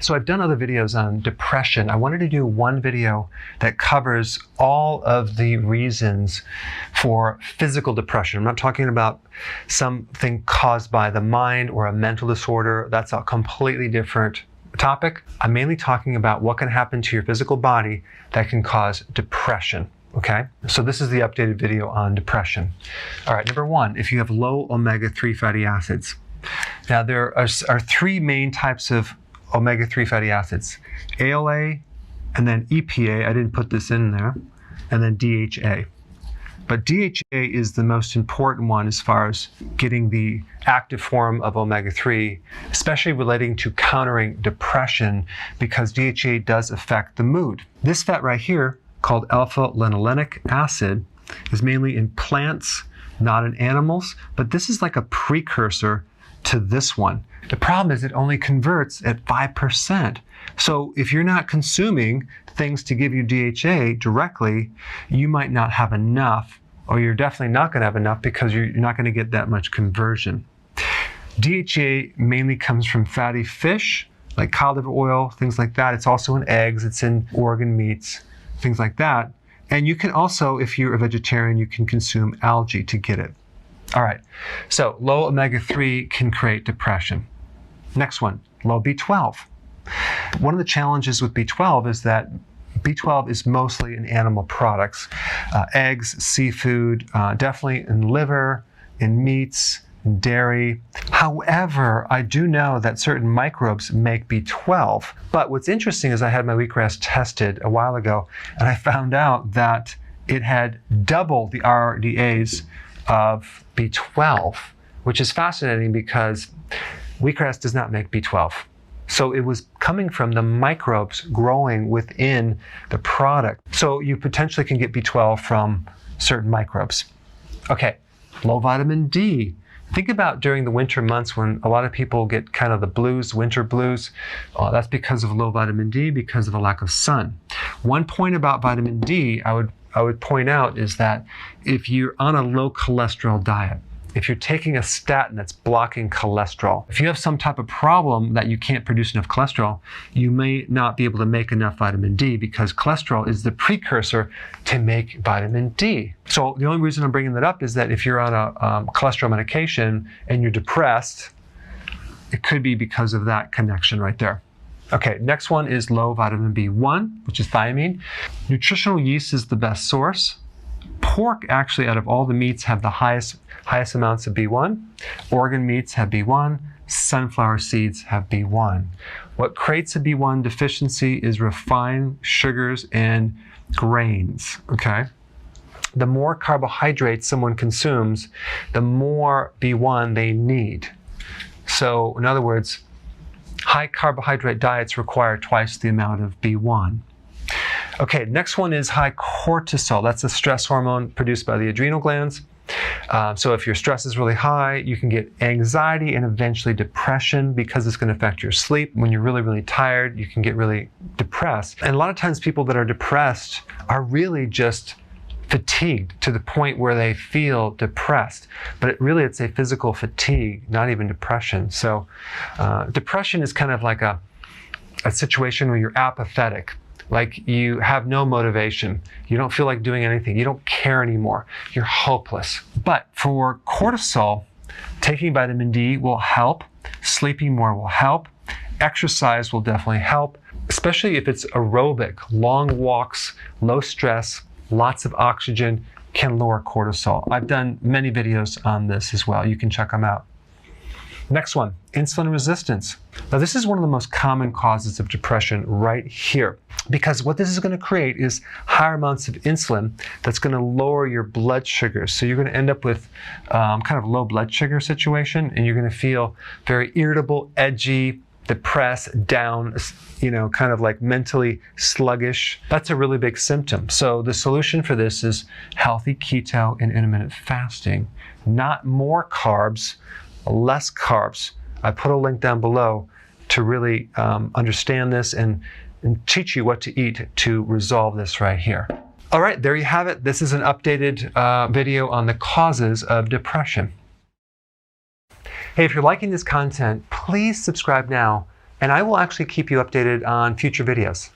So I've done other videos on depression. I wanted to do one video that covers all of the reasons for physical depression. I'm not talking about something caused by the mind or a mental disorder. That's a completely different topic. I'm mainly talking about what can happen to your physical body that can cause depression. Okay, so this is the updated video on depression. All right, number one, if you have low omega-3 fatty acids. Now there are three main types of omega-3 fatty acids: ALA, and then EPA, I didn't put this in there, and then DHA. But DHA is the most important one as far as getting the active form of omega-3, especially relating to countering depression, because DHA does affect the mood. This fat right here, called alpha-linolenic acid, is mainly in plants, not in animals, but this is like a precursor to this one. The problem is it only converts at 5%. So if you're not consuming things to give you DHA directly, you might not have enough, or you're definitely not going to have enough because you're not going to get that much conversion. DHA mainly comes from fatty fish, like cod liver oil, things like that. It's also in eggs, it's in organ meats, things like that. And you can also, if you're a vegetarian, you can consume algae to get it. All right, so low omega-3 can create depression. Next one, low B12. One of the challenges with B12 is that B12 is mostly in animal products, eggs, seafood, definitely in liver, in meats, in dairy. However, I do know that certain microbes make B12. But what's interesting is I had my wheatgrass tested a while ago, and I found out that it had double the RDAs of B12, which is fascinating because wheatgrass does not make B12. So it was coming from the microbes growing within the product. So you potentially can get B12 from certain microbes. Okay, low vitamin D. Think about during the winter months when a lot of people get kind of the blues, winter blues. That's because of low vitamin D, because of a lack of sun. One point about vitamin D I would point out is that if you're on a low cholesterol diet, if you're taking a statin that's blocking cholesterol, if you have some type of problem that you can't produce enough cholesterol, you may not be able to make enough vitamin D because cholesterol is the precursor to make vitamin D. So the only reason I'm bringing that up is that if you're on a cholesterol medication and you're depressed, it could be because of that connection right there. Okay, next one is low vitamin B1, which is thiamine. Nutritional yeast is the best source. Pork, actually, out of all the meats, have the highest amounts of B1. Organ meats have B1. Sunflower seeds have B1. What creates a B1 deficiency is refined sugars and grains, okay? The more carbohydrates someone consumes, the more B1 they need. So, in other words, high carbohydrate diets require twice the amount of B1. Okay, next one is high cortisol. That's a stress hormone produced by the adrenal glands. So if your stress is really high, you can get anxiety and eventually depression because it's going to affect your sleep. When you're really, really tired, you can get really depressed. And a lot of times people that are depressed are really just fatigued to the point where they feel depressed. But it's a physical fatigue, not even depression. So depression is kind of like a situation where you're apathetic. Like you have no motivation. You don't feel like doing anything. You don't care anymore. You're hopeless. But for cortisol, taking vitamin D will help. Sleeping more will help. Exercise will definitely help, especially if it's aerobic. Long walks, low stress, lots of oxygen can lower cortisol. I've done many videos on this as well. You can check them out. Next one, insulin resistance. Now this is one of the most common causes of depression right here, because what this is going to create is higher amounts of insulin that's going to lower your blood sugar. So you're going to end up with kind of low blood sugar situation, and you're going to feel very irritable, edgy, depressed, down, kind of like mentally sluggish. That's a really big symptom. So the solution for this is healthy keto and intermittent fasting. Not more carbs, less carbs. I put a link down below to really understand this and teach you what to eat to resolve this right here. All right, there you have it. This is an updated video on the causes of depression. Hey, if you're liking this content, please subscribe now and I will actually keep you updated on future videos.